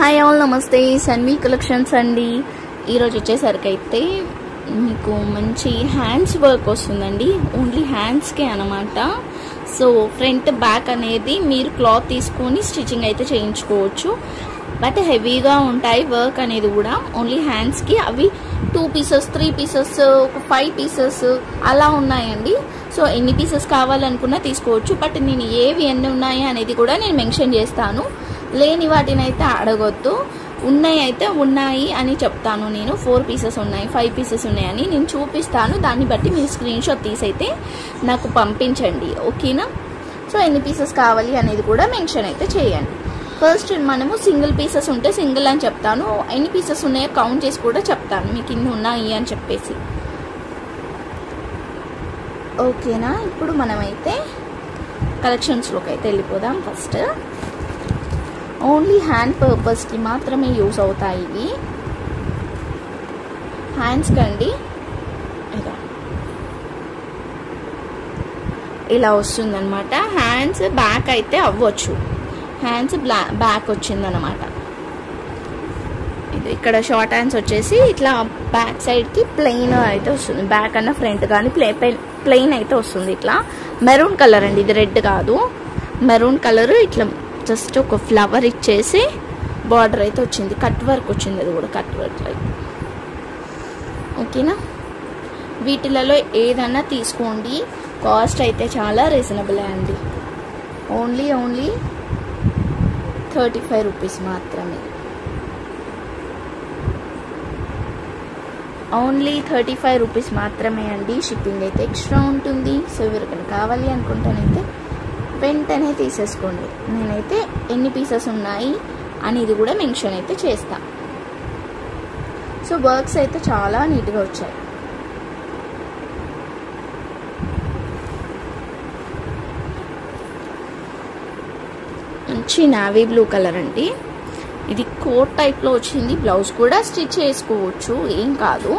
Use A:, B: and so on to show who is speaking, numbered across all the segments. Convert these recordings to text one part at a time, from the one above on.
A: Hi all, నమస్తే. Sanvi collections అండి. ఈరోజు వచ్చేసరికి అయితే మీకు మంచి హ్యాండ్స్ వర్క్ వస్తుందండి. ఓన్లీ హ్యాండ్స్కే అనమాట. సో ఫ్రంట్ బ్యాక్ అనేది మీరు క్లాత్ తీసుకొని స్టిచ్చింగ్ అయితే చేయించుకోవచ్చు. బట్ హెవీగా ఉంటాయి వర్క్ అనేది కూడా. ఓన్లీ హ్యాండ్స్కి అవి 2 పీసెస్ 3 పీసెస్ ఒక 5 పీసెస్ అలా ఉన్నాయండి. సో ఎన్ని పీసెస్ కావాలనుకున్నా తీసుకోవచ్చు. బట్ నేను ఏవి ఎన్ని ఉన్నాయి అనేది కూడా నేను మెన్షన్ చేస్తాను. లేని వాటిని అయితే అడగొద్దు. ఉన్నాయి అయితే ఉన్నాయి అని చెప్తాను. నేను 4 పీసెస్ ఉన్నాయి 5 పీసెస్ ఉన్నాయని నేను చూపిస్తాను. దాన్ని బట్టి మీరు స్క్రీన్ షాట్ తీసైతే నాకు పంపించండి, ఓకేనా? సో ఎన్ని పీసెస్ కావాలి అనేది కూడా మెన్షన్ అయితే చేయండి. ఫస్ట్ మనము సింగిల్ పీసెస్ ఉంటే సింగిల్ అని చెప్తాను. ఎన్ని పీసెస్ ఉన్నాయో కౌంట్ చేసి కూడా చెప్తాను మీకు ఇన్ని ఉన్నాయి అని చెప్పేసి, ఓకేనా? ఇప్పుడు మనమైతే కలెక్షన్స్లోకి అయితే వెళ్ళిపోదాం. ఫస్ట్ ఓన్లీ హ్యాండ్ పర్పస్కి మాత్రమే యూస్ అవుతాయి ఇవి. హ్యాండ్స్ కండి ఇలా వస్తుందన్నమాట. హ్యాండ్స్ బ్యాక్ అయితే అవ్వచ్చు. హ్యాండ్స్ బ్యాక్ వచ్చిందనమాట. ఇది ఇక్కడ షార్ట్ హ్యాండ్స్ వచ్చేసి ఇట్లా బ్యాక్ సైడ్కి ప్లెయిన్ అయితే వస్తుంది. బ్యాక్ అన్న ఫ్రంట్ కానీ ప్లెయిన్ అయితే వస్తుంది. ఇట్లా మెరూన్ కలర్ అండి, ఇది రెడ్ కాదు, మెరూన్ కలర్. ఇట్లా జస్ట్ ఒక ఫ్లవర్ ఇచ్చేసి బార్డర్ అయితే వచ్చింది. కట్ వర్క్ వచ్చింది, అది కూడా కట్ వర్క్ అయితే, ఓకేనా? వీటిలలో ఏదన్నా తీసుకోండి. కాస్ట్ అయితే చాలా రీజనబుల్ అండి. ఓన్లీ 35 రూపీస్ మాత్రమే. ఓన్లీ 35 రూపీస్ మాత్రమే అండి. షిప్పింగ్ అయితే ఎక్స్ట్రా ఉంటుంది. సో ఎవరికైనా కావాలి అనుకుంటానైతే వెంటనే తీసేసుకోండి. నేనైతే ఎన్ని పీసెస్ ఉన్నాయి అనేది కూడా మెన్షన్ అయితే చేస్తా. సో వర్క్స్ అయితే చాలా నీట్గా వచ్చాయి. మంచి నావీ బ్లూ కలర్ అండి. ఇది కోట్ టైప్లో వచ్చింది. బ్లౌజ్ కూడా స్టిచ్ చేసుకోవచ్చు, ఏం కాదు.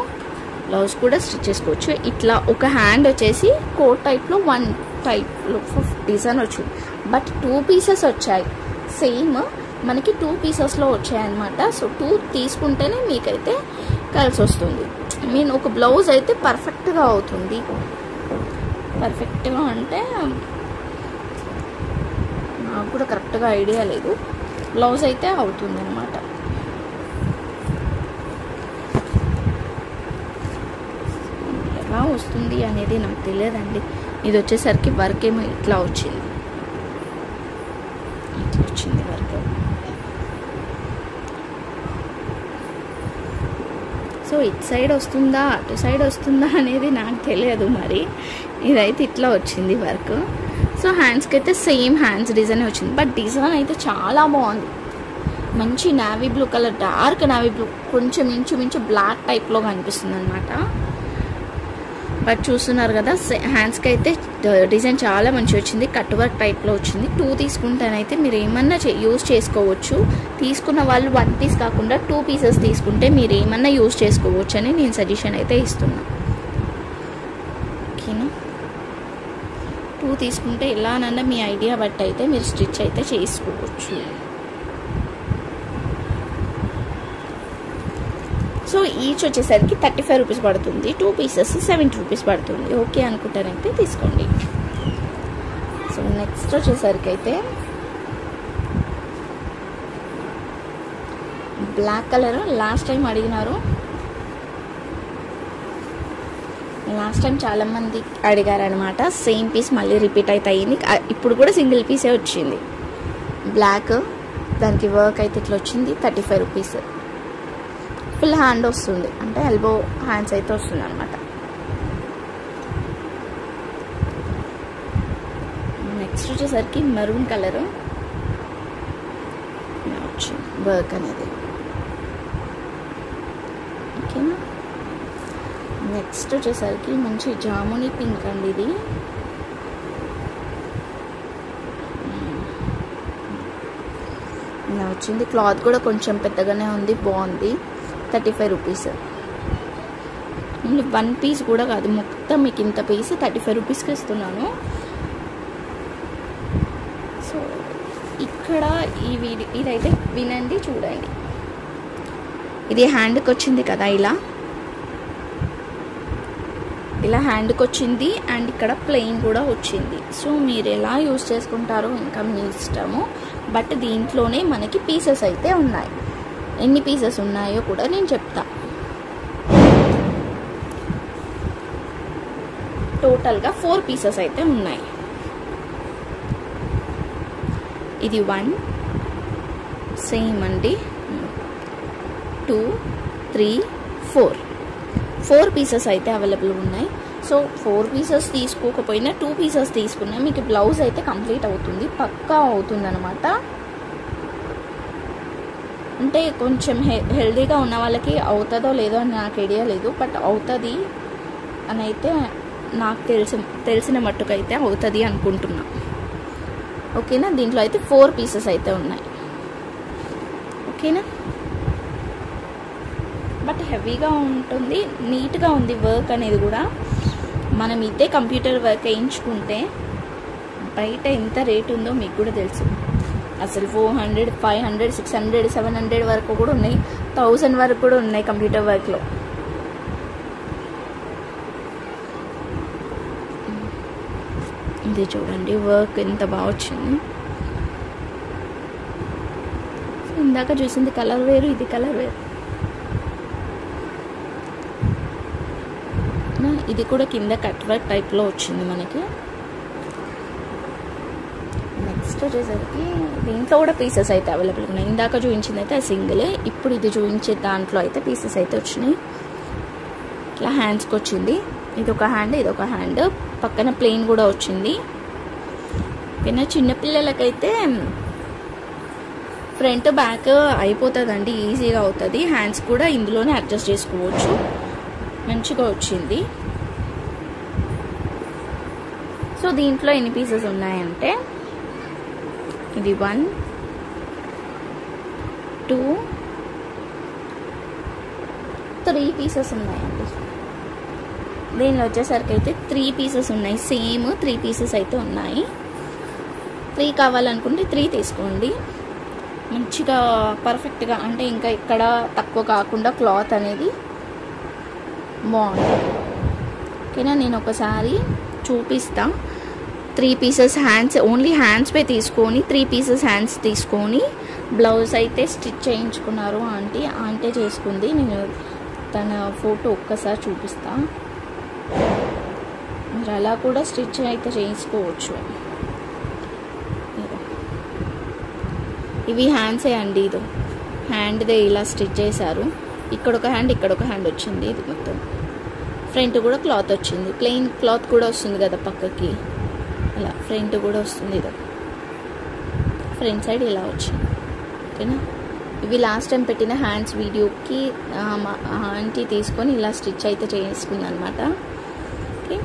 A: బ్లౌజ్ కూడా స్టిచ్ చేసుకోవచ్చు. ఇట్లా ఒక హ్యాండ్ వచ్చేసి కోట్ టైప్లో 1 టైప్లో డిజైన్ వచ్చింది. బట్ 2 పీసెస్ వచ్చాయి. సేమ్ మనకి 2 పీసెస్లో వచ్చాయి అనమాట. సో 2 తీసుకుంటేనే మీకైతే కలిసి వస్తుంది. మీన్ ఒక బ్లౌజ్ అయితే పర్ఫెక్ట్గా అవుతుంది. పర్ఫెక్ట్గా అంటే నాకు కూడా కరెక్ట్గా ఐడియా లేదు. బ్లౌజ్ అయితే అవుతుంది అనమాట. ఎలా వస్తుంది అనేది నాకు తెలియదండి. ఇది వచ్చేసరికి వర్క్ ఏమో ఇట్లా వచ్చింది, ఇట్లా వచ్చింది వర్క్. సో ఇటు సైడ్ వస్తుందా అటు సైడ్ వస్తుందా అనేది నాకు తెలియదు. మరి ఇదైతే ఇట్లా వచ్చింది వర్క్. సో హ్యాండ్స్కి అయితే సేమ్ హ్యాండ్స్ డిజైన్ వచ్చింది. బట్ డిజైన్ అయితే చాలా బాగుంది. మంచి navy blue colour, dark navy blue, కొంచెం ఇంచుమించు బ్లాక్ టైప్లో కనిపిస్తుంది అనమాట. బట్ చూస్తున్నారు కదా, హ్యాండ్స్కి అయితే డిజైన్ చాలా మంచి వచ్చింది. కట్ వర్క్ టైప్లో వచ్చింది. 2 తీసుకుంటేనైతే మీరు ఏమన్నా యూజ్ చేసుకోవచ్చు. తీసుకున్న వాళ్ళు 1 పీస్ కాకుండా 2 పీసెస్ తీసుకుంటే మీరు ఏమన్నా యూజ్ చేసుకోవచ్చు అని నేను సజెషన్ అయితే ఇస్తున్నా, ఓకేనా? 2 తీసుకుంటే ఎలానన్నా మీ ఐడియా బట్టి అయితే మీరు స్టిచ్ అయితే చేసుకోవచ్చు. సో ఈచ్ వచ్చేసరికి 35 రూపీస్ పడుతుంది. 2 పీసెస్ 70 రూపీస్ పడుతుంది. ఓకే అనుకుంటారైతే తీసుకోండి. సో నెక్స్ట్ వచ్చేసరికి అయితే బ్లాక్ కలర్. లాస్ట్ టైం అడిగినారు, లాస్ట్ టైం చాలామంది అడిగారనమాట. సేమ్ పీస్ మళ్ళీ రిపీట్ అయితే అయ్యింది. ఇప్పుడు కూడా సింగిల్ పీసే వచ్చింది. బ్లాక్, దానికి వర్క్ అయితే ఇట్లా వచ్చింది. 35 రూపీస్. ఫుల్ హ్యాండ్ వస్తుంది, అంటే ఎల్బో హ్యాండ్స్ అయితే వస్తుంది అనమాట. నెక్స్ట్ వచ్చేసరికి మెరూన్ కలరు వచ్చింది వర్క్ అనేది, ఓకేనా? నెక్స్ట్ వచ్చేసరికి మంచి జామునీ పింక్ అండి. ఇది ఇలా వచ్చింది. క్లాత్ కూడా కొంచెం పెద్దగానే ఉంది, బాగుంది. 35 రూపీస్. ఓన్లీ 1 పీస్ కూడా కాదు, మొత్తం మీకు ఇంత పీస్ 35 రూపీస్కి ఇస్తున్నాను. సో ఇక్కడ ఇక్కడ ఈ వీడియో ఇదైతే వినండి, చూడండి. ఇది హ్యాండ్కి వచ్చింది కదా, ఇలా హ్యాండ్కి వచ్చింది అండ్ ఇక్కడ ప్లెయిన్ కూడా వచ్చింది. సో మీరు ఎలా యూజ్ చేసుకుంటారో ఇంకా మీ ఇష్టము. బట్ దీంట్లోనే మనకి పీసెస్ అయితే ఉన్నాయి. ఎన్ని పీసెస్ ఉన్నాయో కూడా నేను చెప్తా. టోటల్గా 4 పీసెస్ అయితే ఉన్నాయి. ఇది 1 సేమ్ అండి, 2 3 4 పీసెస్ అయితే అవైలబుల్ ఉన్నాయి. సో 4 పీసెస్ తీసుకోకపోయినా 2 పీసెస్ తీసుకున్నా మీకు బ్లౌజ్ అయితే కంప్లీట్ అవుతుంది, పక్కా అవుతుంది అనమాట. అంటే కొంచెం హెల్దీగా ఉన్న వాళ్ళకి అవుతుందో లేదో అని నాకు ఐడియా లేదు, బట్ అవుతుంది అని అయితే నాకు తెలిసిన మట్టుకైతే అవుతుంది అనుకుంటున్నా. ఓకేనా, దీంట్లో అయితే 4 పీసెస్ అయితే ఉన్నాయి. ఓకేనా, బట్ హెవీగా ఉంటుంది, నీట్గా ఉంది వర్క్ అనేది కూడా. మనం ఇదే కంప్యూటర్ వర్క్ వేయించుకుంటే బయట ఎంత రేట్ ఉందో మీకు కూడా తెలుసు. అసలు 400 500 600 700 వరకు కూడా ఉన్నాయి, 1000 వరకు కూడా ఉన్నాయి కంప్యూటర్ వర్క్లో. ఇది చూడండి వర్క్ ఎంత బాగా వచ్చింది. ఇందాక చూసింది కలర్ వేరు, ఇది కలర్ వేరు. ఇది కూడా కింద కట్ వర్క్ టైప్లో వచ్చింది మనకి. నెక్స్ట్ వచ్చేసరికి దీంట్లో కూడా పీసెస్ అయితే అవైలబుల్ ఉన్నాయి. ఇందాక చూపించింది అయితే సింగిల్, ఇప్పుడు ఇది చూపించే దాంట్లో అయితే పీసెస్ అయితే వచ్చినాయి. ఇట్లా హ్యాండ్స్కి వచ్చింది, ఇదొక హ్యాండ్ ఇదొక హ్యాండ్, పక్కన ప్లెయిన్ కూడా వచ్చింది. ఓకేనా, చిన్నపిల్లలకైతే ఫ్రంట్ బ్యాక్ అయిపోతుందండి, ఈజీగా అవుతుంది. హ్యాండ్స్ కూడా ఇందులోనే అడ్జస్ట్ చేసుకోవచ్చు, మంచిగా వచ్చింది. సో దీంట్లో ఎన్ని పీసెస్ ఉన్నాయంటే ఇది 1 2 3 పీసెస్ ఉన్నాయండి. దీనిలో వచ్చేసరికి అయితే 3 పీసెస్ ఉన్నాయి, సేమ్ 3 పీసెస్ అయితే ఉన్నాయి. 3 కావాలనుకుంటే 3 తీసుకోండి, మంచిగా పర్ఫెక్ట్గా. అంటే ఇంకా ఇక్కడ తక్కువ కాకుండా క్లాత్ అనేది బాగుంది. ఓకేనా, నేను ఒకసారి చూపిస్తా. 3 పీసెస్ హ్యాండ్స్, ఓన్లీ హ్యాండ్స్ పై తీసుకొని 3 పీసెస్ హ్యాండ్స్ తీసుకొని బ్లౌజ్ అయితే స్టిచ్ చేయించుకున్నారు ఆంటీ చేసుకుంది. నేను తన ఫోటో ఒక్కసారి చూపిస్తా, మీరు అలా కూడా స్టిచ్ అయితే చేయించుకోవచ్చు. ఇవి హ్యాండ్సే అండి, ఇది హ్యాండ్దే ఇలా స్టిచ్ చేశారు. ఇక్కడ ఒక హ్యాండ్ ఇక్కడ ఒక హ్యాండ్ వచ్చింది. ఇది మొత్తం ఫ్రంట్ కూడా క్లాత్ వచ్చింది, ప్లెయిన్ క్లాత్ కూడా వస్తుంది కదా పక్కకి, అలా ఫ్రంట్ కూడా వస్తుంది. ఇది ఫ్రంట్ సైడ్ ఇలా వచ్చింది. ఓకేనా, ఇవి లాస్ట్ టైం పెట్టిన హ్యాండ్స్ వీడియోకి ఆంటీ తీసుకొని ఇలా స్టిచ్ అయితే చేసుకుంది అనమాట. ఓకే,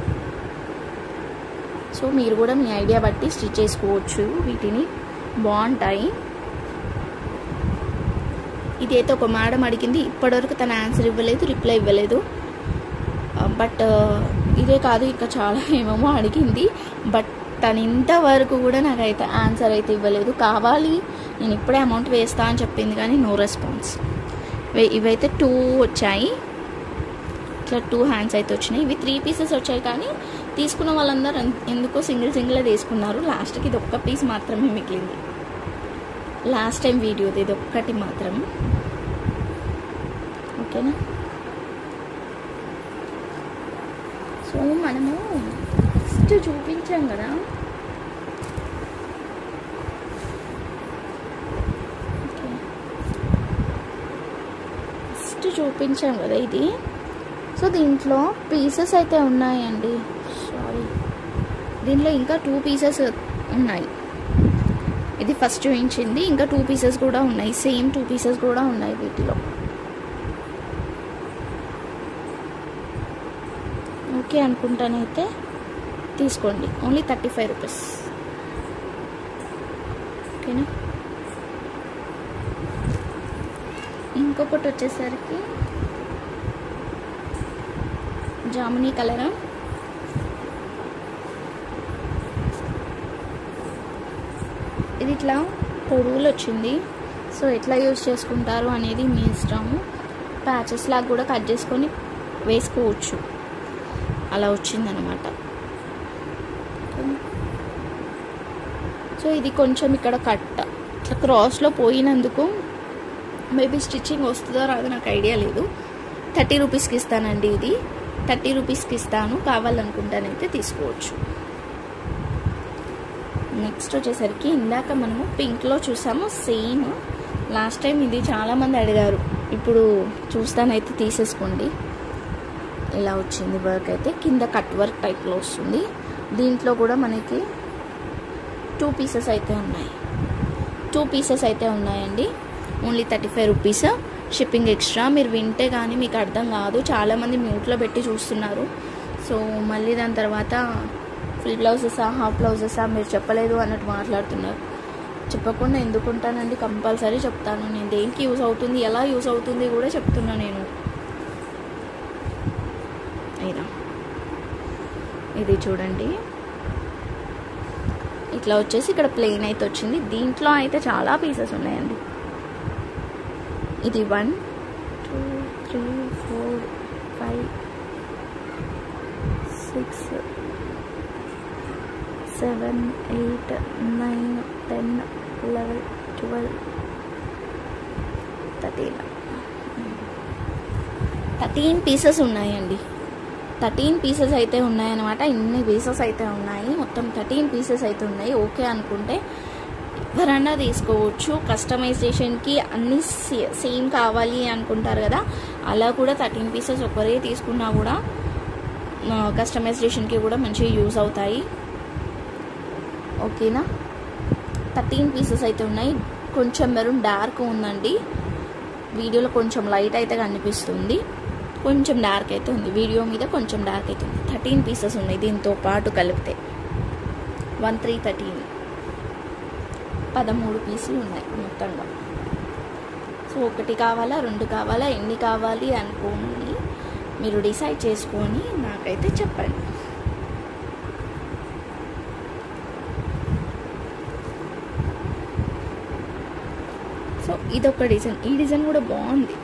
A: సో మీరు కూడా మీ ఐడియా బట్టి స్టిచ్ చేసుకోవచ్చు, వీటిని బాగుంటాయి. ఇదైతే ఒక మేడం అడిగింది, ఇప్పటివరకు తన ఆన్సర్ ఇవ్వలేదు, రిప్లై ఇవ్వలేదు. బట్ ఇదే కాదు ఇంకా చాలా ఏమేమో అడిగింది, బట్ తను ఇంతవరకు కూడా నాకైతే ఆన్సర్ అయితే ఇవ్వలేదు. కావాలి నేను ఇప్పుడే అమౌంట్ వేస్తా అని చెప్పింది కానీ నో రెస్పాన్స్. ఇవైతే 2 వచ్చాయి, ఇట్లా 2 హ్యాండ్స్ అయితే వచ్చినాయి. ఇవి 3 పీసెస్ వచ్చాయి కానీ తీసుకున్న వాళ్ళందరూ ఎందుకో సింగిల్ తీసుకున్నారు. లాస్ట్కి ఇది ఒక్క పీస్ మాత్రమే మిగిలింది, లాస్ట్ టైం వీడియోది ఇది ఒక్కటి మాత్రం. ఓకేనా, సో మనము ఫస్ట్ చూపించాం కదా, ఇది. సో దీంట్లో పీసెస్ అయితే ఉన్నాయండి, సారీ దీంట్లో ఇంకా 2 పీసెస్ ఉన్నాయి. ఇది ఫస్ట్ చూపించింది, ఇంకా 2 పీసెస్ కూడా ఉన్నాయి, సేమ్ 2 పీసెస్ కూడా ఉన్నాయి వీటిలో. ఓకే అనుకుంటానైతే తీసుకోండి, ఓన్లీ 35 రూపీస్. ఓకేనా, ఇంకొకటి వచ్చేసరికి జామునీ కలరా, ఇది ఇట్లా పొడవులు వచ్చింది. సో ఎట్లా యూజ్ చేసుకుంటారు అనేది మీ ఇష్టము. ప్యాచెస్ లాగా కూడా కట్ చేసుకొని వేసుకోవచ్చు. అలా వచ్చిందనమాట. సో ఇది కొంచెం ఇక్కడ కట్ ఇట్లా క్రాస్లో పోయినందుకు మేబీ స్టిచ్చింగ్ వస్తుందో రాదో నాకు ఐడియా లేదు. 30 రూపీస్కి ఇస్తానండి. ఇది 30 రూపీస్కి ఇస్తాను. కావాలనుకుంటానైతే తీసుకోవచ్చు. నెక్స్ట్ వచ్చేసరికి ఇందాక మనము పింక్లో చూసాము. సేమ్ లాస్ట్ టైం ఇది చాలామంది అడిగారు. ఇప్పుడు చూస్తానైతే తీసేసుకోండి. ఇలా వచ్చింది వర్క్ అయితే. కింద కట్ వర్క్ టైప్లో వస్తుంది. దీంట్లో కూడా మనకి 2 పీసెస్ అయితే ఉన్నాయి. 2 పీసెస్ అయితే ఉన్నాయండి. Only 35 rupees. Shipping extra. మీరు వింటే కానీ మీకు అర్థం కాదు. చాలామంది మ్యూట్లో పెట్టి చూస్తున్నారు. సో మళ్ళీ దాని తర్వాత ఫుల్ బ్లౌజెసా హాఫ్ బ్లౌజెసా మీరు చెప్పలేదు అన్నట్టు మాట్లాడుతున్నారు. చెప్పకుండా ఎందుకుంటానండి, కంపల్సరీ చెప్తాను. నేను దేనికి యూజ్ అవుతుంది, ఎలా యూజ్ అవుతుంది కూడా చెప్తున్నా నేను. అయినా ఇది చూడండి, ఇట్లా వచ్చేసి ఇక్కడ ప్లెయిన్ అయితే వచ్చింది. దీంట్లో అయితే చాలా పీసెస్ ఉన్నాయండి. ఇది 1 2 3 4 5 6 7 8 9 10 11 12 13 పీసెస్ ఉన్నాయండి. 13 పీసెస్ అయితే ఉన్నాయన్నమాట. ఇన్ని పీసెస్ అయితే ఉన్నాయి. మొత్తం 13 పీసెస్ అయితే ఉన్నాయి. ఓకే అనుకుంటే ఎవరన్నా తీసుకోవచ్చు. కస్టమైజేషన్కి అన్నీ సేమ్ కావాలి అనుకుంటారు కదా, అలా కూడా 13 పీసెస్ ఒకరే తీసుకున్నా కూడా కస్టమైజేషన్కి కూడా మంచిగా యూజ్ అవుతాయి. ఓకేనా. 13 పీసెస్ అయితే ఉన్నాయి. కొంచెం మెరూన్ డార్క్ ఉందండి. వీడియోలో కొంచెం లైట్ అయితే కనిపిస్తుంది, కొంచెం డార్క్ అయితే ఉంది. వీడియో మీద కొంచెం డార్క్ అయితే ఉంది. 13 పీసెస్ ఉన్నాయి దీంతో పాటు కలిపితే. 1 3 13 13 పీసులు ఉన్నాయి మొత్తంగా. సో ఒకటి కావాలా, 2 కావాలా, ఎన్ని కావాలి అనుకోండి, మీరు డిసైడ్ చేసుకొని నాకైతే చెప్పండి. సో ఇదొక డిజైన్. ఈ డిజైన్ కూడా బాగుంది.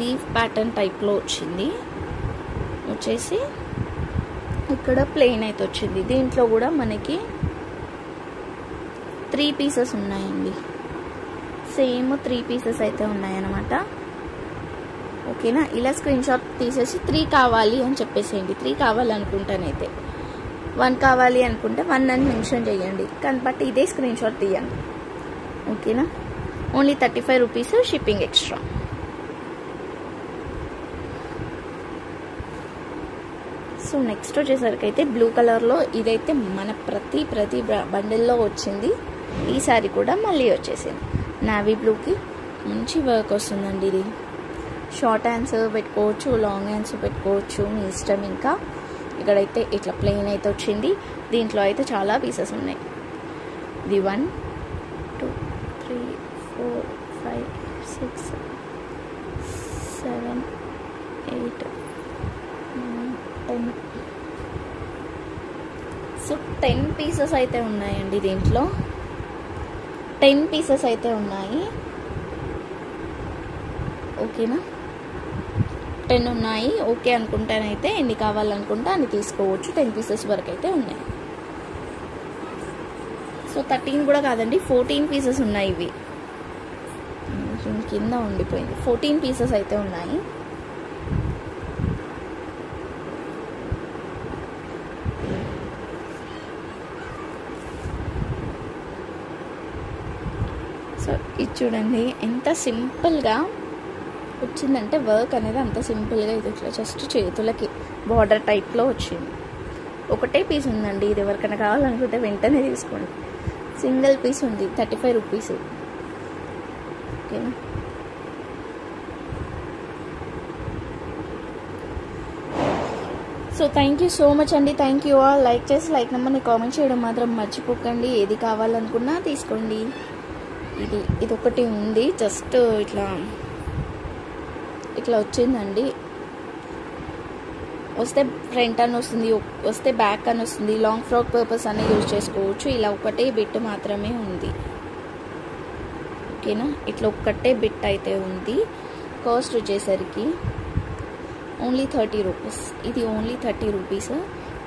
A: లీఫ్ ప్యాటర్న్ టైప్లో వచ్చింది. వచ్చేసి ఇక్కడ ప్లెయిన్ అయితే వచ్చింది. దీంట్లో కూడా మనకి 3 పీసెస్ ఉన్నాయండి. సేమ్ 3 పీసెస్ అయితే ఉన్నాయన్నమాట. ఓకేనా. ఇలా స్క్రీన్ షాట్ తీసేసి 3 కావాలి అని చెప్పేసేయండి. 3 కావాలనుకుంటానైతే 1 కావాలి అనుకుంటే 1 అని మెన్షన్ చేయండి. కానీ బట్ ఇదే స్క్రీన్ షాట్ తీయండి. ఓకేనా. Only 35 rupees shipping extra. So next వచ్చేసరికి అయితే బ్లూ కలర్లో ఇదైతే మన ప్రతి బండిల్లో వచ్చింది. ఈసారి కూడా మళ్ళీ వచ్చేసింది. నావీ బ్లూకి మంచి వర్క్ వస్తుందండి. ఇది షార్ట్ హ్యాండ్స్ పెట్టుకోవచ్చు, లాంగ్ హ్యాండ్స్ పెట్టుకోవచ్చు, మీ ఇష్టం. ఇంకా ఇక్కడైతే ఇట్లా ప్లెయిన్ అయితే వచ్చింది. దీంట్లో అయితే చాలా పీసెస్ ఉన్నాయి. ఇది 1 2 3 4 5 6 7 8 9 10. సో 10 పీసెస్ అయితే ఉన్నాయండి. దీంట్లో 10 పీసెస్ అయితే ఉన్నాయి. ఓకేనా. 10 ఉన్నాయి. ఓకే అనుకుంటానైతే ఎన్ని కావాలనుకుంటే అన్ని తీసుకోవచ్చు. 10 పీసెస్ వరకు అయితే ఉన్నాయి. సో 13 కూడా కాదండి, 14 పీసెస్ ఉన్నాయి. ఇవి కింద ఉండిపోయింది. 14 పీసెస్ అయితే ఉన్నాయి. సో ఇది చూడండి ఎంత సింపుల్గా వచ్చిందంటే వర్క్ అనేది అంత సింపుల్గా. ఇది ఇట్లా జస్ట్ చేతులకి బార్డర్ టైప్లో వచ్చింది. ఒకటే పీస్ ఉందండి. ఇది ఎవరికైనా కావాలనుకుంటే వెంటనే తీసుకోండి. సింగిల్ పీస్ ఉంది, 35 రూపీస్. ఓకేనా. So thank you so much అండి. Thank you all. లైక్ చేసి లైక్ నెంబర్ని కామెంట్ చేయడం మాత్రం మర్చిపోకండి. ఏది కావాలనుకున్నా తీసుకోండి. ఇది ఒకటి ఉంది, జస్ట్ ఇట్లా వచ్చిందండి. వస్తే ఫ్రంట్ అని వస్తుంది, వస్తే బ్యాక్ అని వస్తుంది. లాంగ్ ఫ్రాక్ పర్పస్ అనే యూజ్ చేసుకోవచ్చు. ఇలా ఒకటే బిట్ మాత్రమే ఉంది. ఓకేనా, ఇట్లా ఒక్కటే బిట్ అయితే ఉంది. కాస్ట్ వచ్చేసరికి ఓన్లీ 30 రూపీస్. ఇది ఓన్లీ 30 రూపీస్.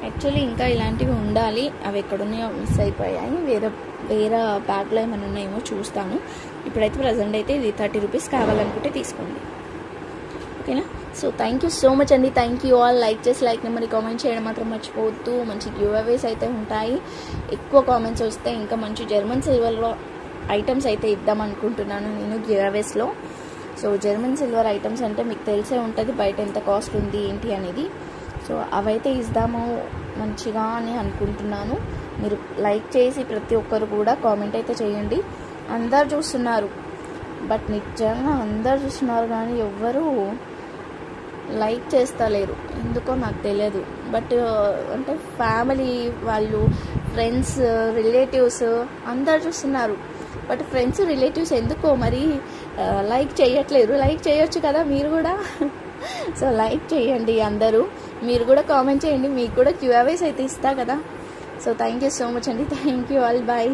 A: యాక్చువల్లీ ఇంకా ఇలాంటివి ఉండాలి, అవి ఎక్కడున్నాయో మిస్ అయిపోయాయి. వేరే బ్యాగ్లో ఏమైనా ఉన్నాయేమో చూస్తాను. ఇప్పుడైతే ప్రజెంట్ అయితే ఇది 30 రూపీస్. కావాలనుకుంటే తీసుకోండి. ఓకేనా. So thank you so much అండి. Thank you all. లైక్ చేసి లైక్ నెంబర్ని కామెంట్ చేయడం మాత్రం మర్చిపోవద్దు. మంచి గివ్ అవేస్ అయితే ఉంటాయి. ఎక్కువ కామెంట్స్ వస్తే ఇంకా మంచి జర్మన్ సిల్వర్లో ఐటమ్స్ అయితే ఇద్దాం అనుకుంటున్నాను నేను గివ్ అవేస్లో. సో జర్మన్ సిల్వర్ ఐటమ్స్ అంటే మీకు తెలిసే ఉంటుంది బయట ఎంత కాస్ట్ ఉంది ఏంటి అనేది. సో అవైతే ఇద్దాము మంచిగా అని అనుకుంటున్నాను. మీరు లైక్ చేసి ప్రతి ఒక్కరు కూడా కామెంట్ అయితే చేయండి. అందరు చూస్తున్నారు, బట్ నిజంగా అందరు చూస్తున్నారు కానీ ఎవ్వరూ లైక్ చేస్తలేరు, ఎందుకో నాకు తెలియదు. బట్ అంటే ఫ్యామిలీ వాళ్ళు, ఫ్రెండ్స్, రిలేటివ్స్ అందరు చూస్తున్నారు. బట్ ఫ్రెండ్స్, రిలేటివ్స్ ఎందుకో మరి లైక్ చేయట్లేరు. లైక్ చేయొచ్చు కదా మీరు కూడా. సో లైక్ చేయండి అందరూ. మీరు కూడా కామెంట్ చేయండి, మీకు కూడా గివ్ అవేస్ అయితే ఇస్తా కదా. So thank you so much అండి. Thank you all. బాయ్.